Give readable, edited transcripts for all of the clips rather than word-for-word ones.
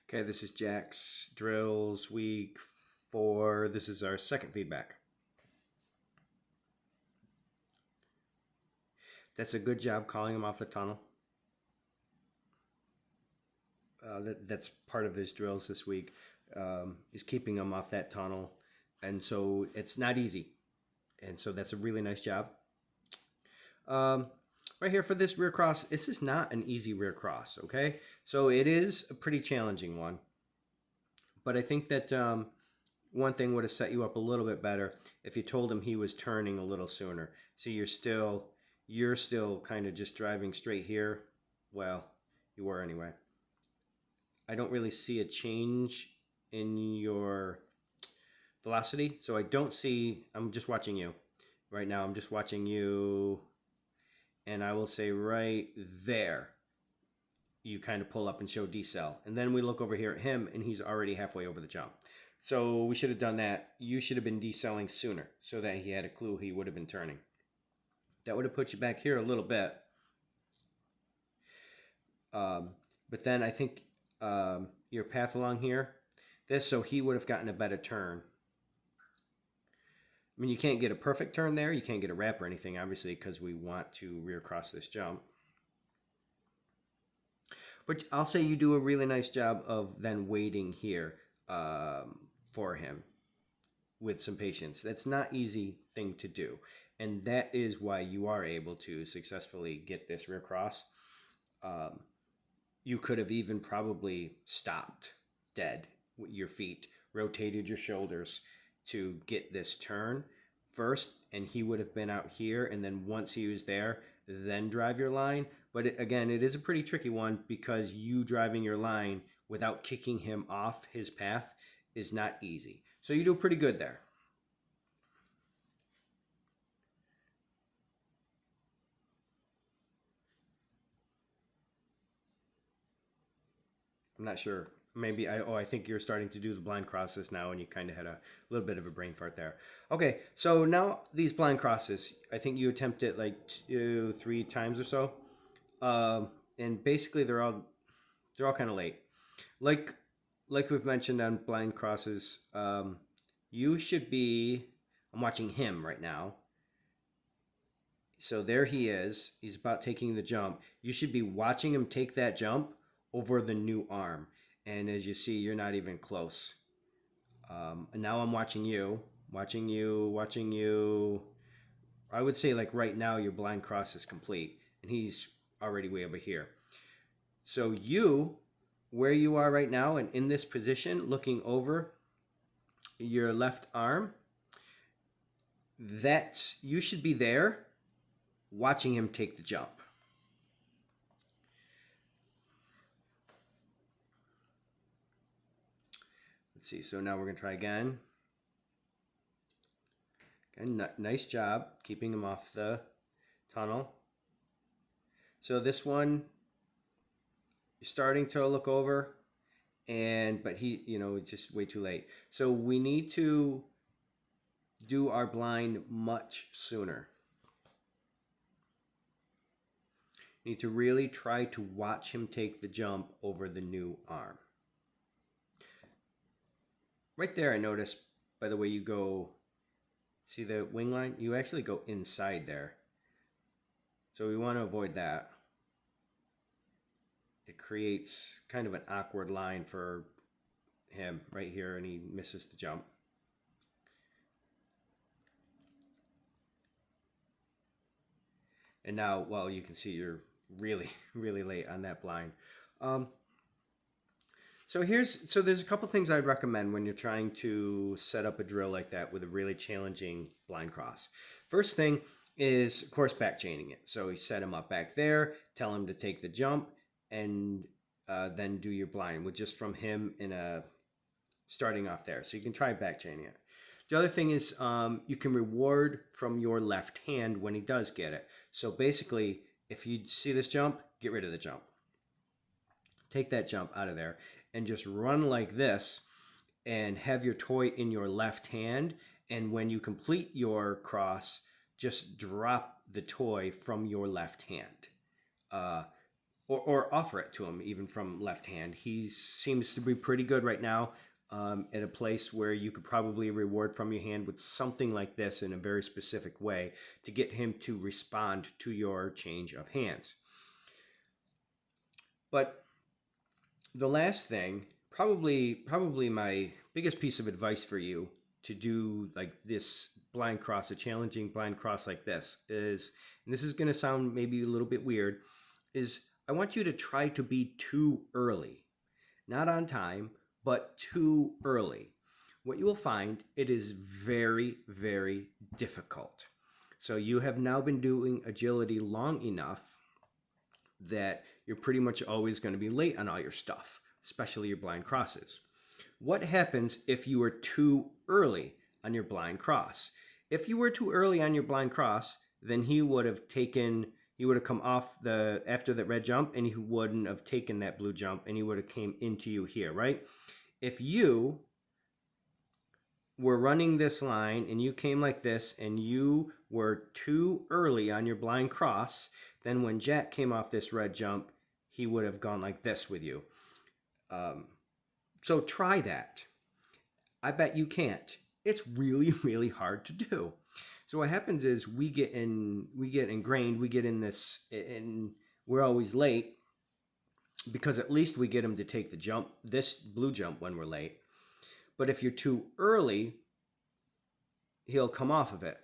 Okay, this is Jack's Drills Week 4. This is our second feedback. That's a good job calling him off the tunnel. That's part of his drills this week, is keeping him off that tunnel. And so it's not easy. And so that's a really nice job. Right here for this rear cross, this is not an easy rear cross, okay? So it is a pretty challenging one. But I think that one thing would have set you up a little bit better if you told him he was turning a little sooner. See, you're still kind of just driving straight here. Well, you were anyway. I don't really see a change in your velocity, so I don't see. I'm just watching you right now. I'm just watching you, and I will say right there, you kind of pull up and show decel. And then we look over here at him, and he's already halfway over the jump. So we should have done that. You should have been decelling sooner so that he had a clue he would have been turning. That would have put you back here a little bit. But then I think your path along here, so he would have gotten a better turn. I mean, you can't get a perfect turn there. You can't get a wrap or anything, obviously, because we want to rear cross this jump. But I'll say you do a really nice job of then waiting here for him with some patience. That's not easy thing to do. And that is why you are able to successfully get this rear cross. You could have even probably stopped dead with your feet, rotated your shoulders to get this turn first, and he would have been out here, and then once he was there, then drive your line. But again, it is a pretty tricky one because you driving your line without kicking him off his path is not easy. So you do pretty good there. I'm not sure. Maybe I think you're starting to do the blind crosses now, and you kind of had a little bit of a brain fart there. Okay, so now these blind crosses, I think you attempt it like 2, 3 times or so, and basically they're all kind of late. Like we've mentioned on blind crosses, you should be. I'm watching him right now. So there he is. He's about taking the jump. You should be watching him take that jump over the new arm. And as you see, you're not even close. And now I'm watching you. I would say like right now your blind cross is complete. And he's already way over here. So you, where you are right now and in this position, looking over your left arm, that you should be there watching him take the jump. Let's see. So now we're going to try again. Again, nice job keeping him off the tunnel. So this one, you're starting to look over, but he, just way too late. So we need to do our blind much sooner. Need to really try to watch him take the jump over the new arm. Right there, I noticed, by the way you go, see the wing line? You actually go inside there. So we want to avoid that. It creates kind of an awkward line for him right here, and he misses the jump. And now, well, you can see you're really, really late on that blind. So there's a couple things I'd recommend when you're trying to set up a drill like that with a really challenging blind cross. First thing is, of course, back chaining it. So you set him up back there, tell him to take the jump, and then do your blind with just from him starting off there. So you can try back chaining it. The other thing is you can reward from your left hand when he does get it. So basically, if you see this jump, get rid of the jump. Take that jump out of there and just run like this and have your toy in your left hand. And when you complete your cross, just drop the toy from your left hand. or offer it to him even from left hand. He seems to be pretty good right now at a place where you could probably reward from your hand with something like this in a very specific way to get him to respond to your change of hands. But the last thing, probably my biggest piece of advice for you to do like this blind cross, a challenging blind cross like this is, and this is going to sound maybe a little bit weird, is I want you to try to be too early. Not on time, but too early. What you will find, it is very, very difficult. So you have now been doing agility long enough that you're pretty much always going to be late on all your stuff, especially your blind crosses. What happens if you were too early on your blind cross? If you were too early on your blind cross, then he would have come off the after that red jump, and he wouldn't have taken that blue jump, and he would have came into you here, right? If you were running this line and you came like this and you were too early on your blind cross, then when Jack came off this red jump, he would have gone like this with you. So try that. I bet you can't. It's really, really hard to do. So what happens is we get ingrained, we get in this, and we're always late because at least we get him to take the jump, this blue jump when we're late. But if you're too early, he'll come off of it.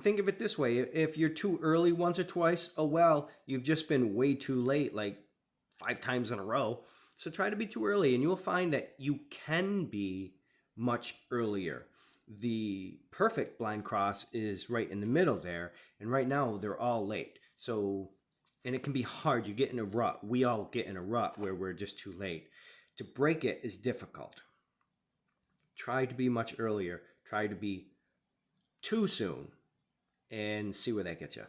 Think of it this way. If you're too early once or twice, oh well, you've just been way too late like 5 times in a row. So try to be too early, and you'll find that you can be much earlier. The perfect blind cross is right in the middle there, and right now they're all late. So, and it can be hard. You get in a rut. We all get in a rut where we're just too late. To break it is difficult. Try to be much earlier. Try to be too soon and see where that gets you.